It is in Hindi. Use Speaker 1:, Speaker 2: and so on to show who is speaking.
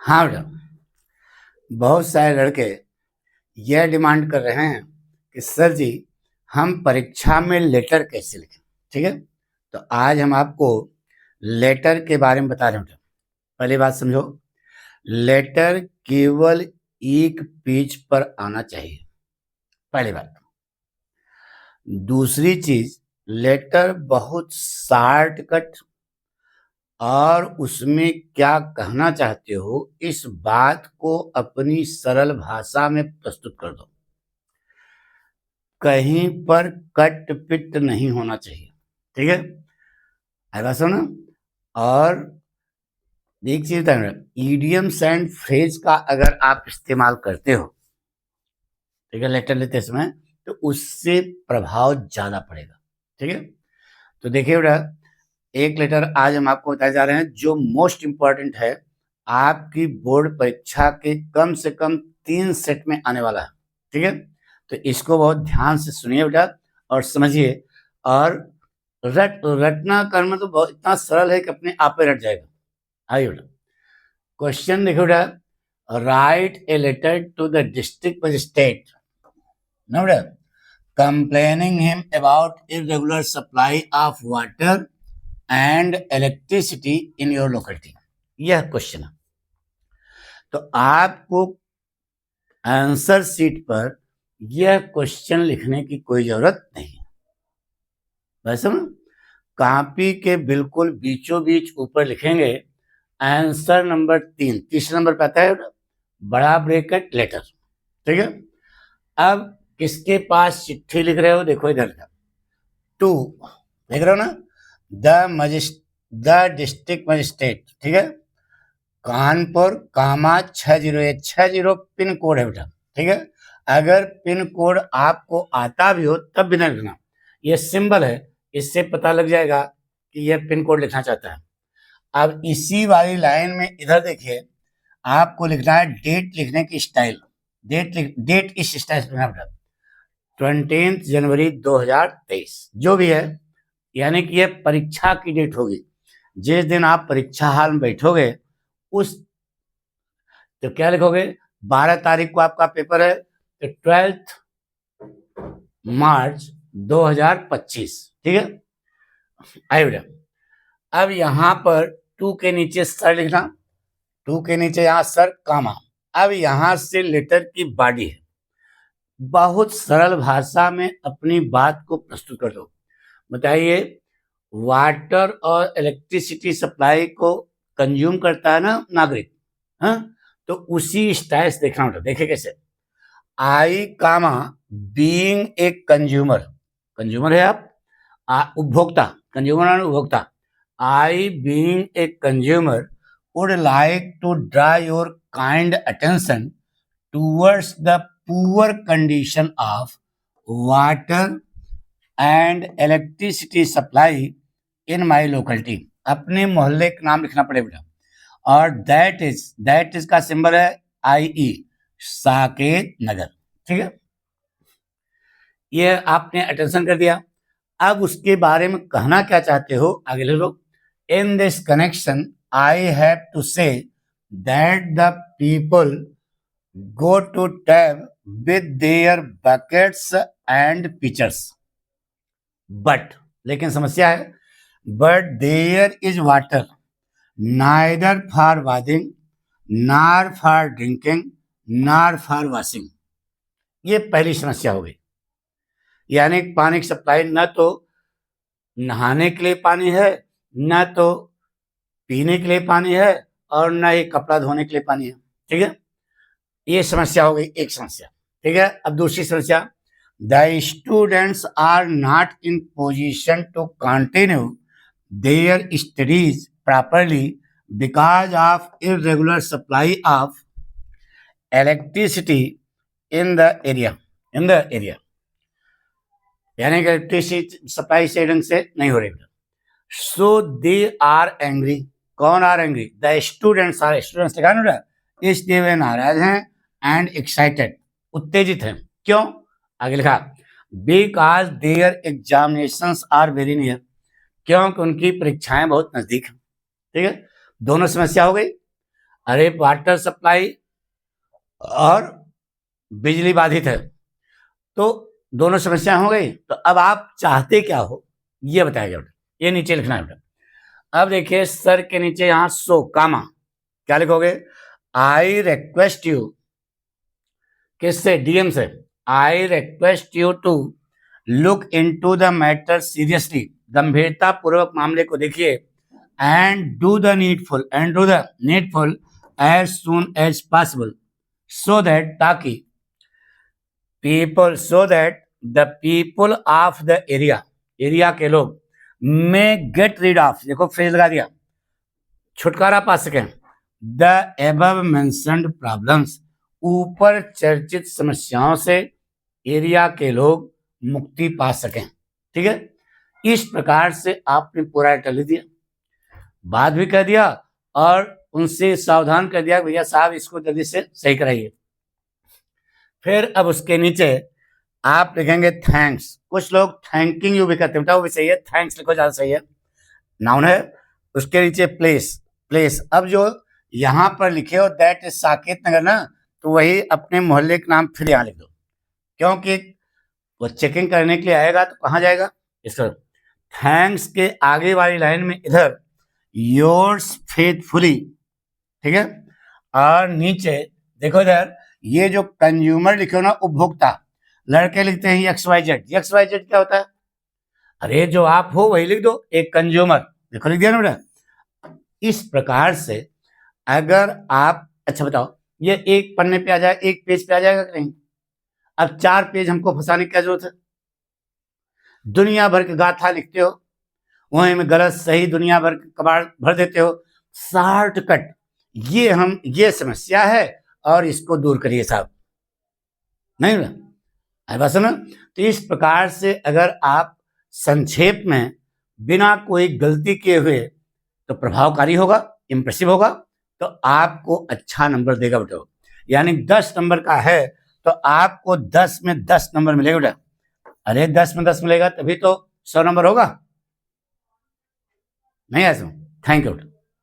Speaker 1: हाँ बेटा, बहुत सारे लड़के यह डिमांड कर रहे हैं कि सर जी हम परीक्षा में लेटर कैसे लिखें। ठीक है, तो आज हम आपको लेटर के बारे में बता रहे हैं बेटा। पहली बात समझो, लेटर केवल एक पेज पर आना चाहिए, पहली बात। दूसरी चीज, लेटर बहुत शॉर्टकट और उसमें क्या कहना चाहते हो इस बात को अपनी सरल भाषा में प्रस्तुत कर दो। कहीं पर कट पिट नहीं होना चाहिए। ठीक है, आएगा सुनो। और एक चीज बता, ईडियम्स एंड फ्रेज का अगर आप इस्तेमाल करते हो, ठीक है, लेटर लेते समय, तो उससे प्रभाव ज्यादा पड़ेगा। ठीक है, तो देखिए बेटा, एक लेटर आज हम आपको बताए जा रहे हैं जो मोस्ट इंपॉर्टेंट है, आपकी बोर्ड परीक्षा के कम से कम 3 सेट में आने वाला है। ठीक है, तो इसको बहुत ध्यान से सुनिए बेटा और समझिए। और रटना करना तो बहुत इतना सरल है कि अपने आप पे रट जाएगा। आइए बेटा, क्वेश्चन देखो बेटा, write a letter to the district magistrate ना बेटा, complaining him about irregular supply of water and electricity in your locality। यह क्वेश्चन है, तो आपको आंसर शीट पर यह क्वेश्चन लिखने की कोई जरूरत नहीं है। वैसे ना, कॉपी के बिल्कुल बीचों बीच ऊपर लिखेंगे आंसर नंबर 3, तीसरे नंबर पे आता है बड़ा ब्रैकेट लेटर। ठीक है, अब किसके पास चिट्ठी लिख रहे हो, देखो इधर का टू, देख रहे हो ना, द डिस्ट्रिक्ट मजिस्ट्रेट। ठीक है, कानपुर, कामा 6060 पिन कोड है बेटा। ठीक है, अगर पिन कोड आपको आता भी हो तब भी नहीं लिखना, ये सिंबल है, इससे पता लग जाएगा कि यह पिन कोड लिखना चाहता है। अब इसी वाली लाइन में इधर देखिए, आपको लिखना है डेट लिखने की स्टाइल। डेट इस स्टाइल से लिखना बेटा, 20 जनवरी 2023 जो भी है, यानी कि यह परीक्षा की डेट होगी। जिस दिन आप परीक्षा हाल में बैठोगे उस, तो क्या लिखोगे, 12 तारीख को आपका पेपर है, तो 12 मार्च 2025। ठीक है, आइए बेटा, अब यहां पर टू के नीचे सर लिखना, टू के नीचे यहां सर कामा। अब यहां से लेटर की बॉडी है, बहुत सरल भाषा में अपनी बात को प्रस्तुत कर दो। बताइए, वाटर और इलेक्ट्रिसिटी सप्लाई को कंज्यूम करता है ना नागरिक, हाँ, तो उसी स्टाइल से देखना होता है। देखिए कैसे, I comma being a consumer, consumer है आप, उपभोक्ता, कंज्यूमर और उपभोक्ता, I being a consumer would like to draw your kind attention towards the poor condition of water and electricity supply in my locality. अपने मोहल्ले का नाम लिखना पड़ेगा बेटा, और दैट इज का सिंबल है IE, साकेत नगर। ठीक है, ये आपने अटेंशन कर दिया। अब उसके बारे में कहना क्या चाहते हो आगे ले लो। In this connection I have to say that the people go to tap with their buckets and pitchers, but, लेकिन समस्या है, but there is water neither for bathing nor for drinking nor for washing. ये पहली समस्या हो गई, यानी पानी की सप्लाई न तो नहाने के लिए पानी है, न तो पीने के लिए पानी है, और न ही कपड़ा धोने के लिए पानी है। ठीक है, ये समस्या हो गई, एक समस्या। ठीक है, अब दूसरी समस्या, the students are not in position to continue their studies properly because of irregular supply of electricity in the area, यानी कि इलेक्ट्रिसिटी सप्लाई सही ढंग से नहीं हो रही। सो दे आर एंग्री, कौन are angry, the students are, students लिखा ना, इसलिए वे नाराज हैं, एंड एक्साइटेड, उत्तेजित हैं। क्यों, आगे लिखा, because their examinations are very near, क्योंकि उनकी परीक्षाएं बहुत नजदीक हैं। ठीक है, दोनों समस्या हो गई। अरे वाटर सप्लाई और बिजली बाधित है, तो दोनों समस्या हो गई। तो अब आप चाहते क्या हो ये बताइएगा बेटा, ये नीचे लिखना है बेटा। अब देखिए सर के नीचे यहाँ सो कामा क्या लिखोगे, आई रिक्वेस्ट यू, किससे, डीएम से, I request you to look into the matter seriously, गंभीरता पूर्वक मामले को देखिए, and do the needful as soon as possible, so that, ताकि the people of the area के लोग में गेट रीड ऑफ, देखो फ्रेज लगा दिया, छुटकारा पा सकें, द एबव मेंशन्ड प्रॉब्लम्स, ऊपर चर्चित समस्याओं से एरिया के लोग मुक्ति पा सकें। ठीक है, इस प्रकार से आपने पूरा लेटर लिख दिया, बात भी कर दिया और उनसे सावधान कर दिया भैया साहब इसको जल्दी से सही कराइए। फिर अब उसके नीचे आप लिखेंगे थैंक्स, कुछ लोग थैंकिंग यू भी करते हैं, वो भी सही है, थैंक्स लिखो ज्यादा सही है, नाउन है। उसके नीचे प्लेस, अब जो यहाँ पर लिखे हो दैट इज साकेत नगर ना, तो वही अपने मोहल्ले का नाम फिर यहाँ लिख दो, क्योंकि वो चेकिंग करने के लिए आएगा तो कहाँ जाएगा, इस तरह। थैंक्स के आगे वाली लाइन में इधर योर्स फेथफुली, ठीक है, और नीचे देखो इधर ये जो कंज्यूमर लिखे हो ना, उपभोक्ता, लड़के लिखते हैं XYZ, XYZ क्या होता है, अरे जो आप हो वही लिख दो, एक कंज्यूमर, देखो लिख दिया ना बेटा। इस प्रकार से अगर आप, अच्छा बताओ ये एक पन्ने पे आ जाए, एक पेज पे आ जाएगा कि नहीं, अब 4 पेज हमको फंसाने की क्या जरूरत है, दुनिया भर की गाथा लिखते हो, वहीं में गलत सही दुनिया भर कबाड़ भर देते हो, शॉर्टकट, ये समस्या है और इसको दूर करिए साहब, नहीं ना बस ना। तो इस प्रकार से अगर आप संक्षेप में बिना कोई गलती किए हुए तो प्रभावकारी होगा, इंप्रेसिव होगा, तो आपको अच्छा नंबर देगा बेटा, यानी 10 नंबर का है तो आपको 10 में 10 नंबर मिलेगा बेटा। अरे 10 में 10 मिलेगा तभी तो 100 नंबर होगा, नहीं ऐसा। Thank you.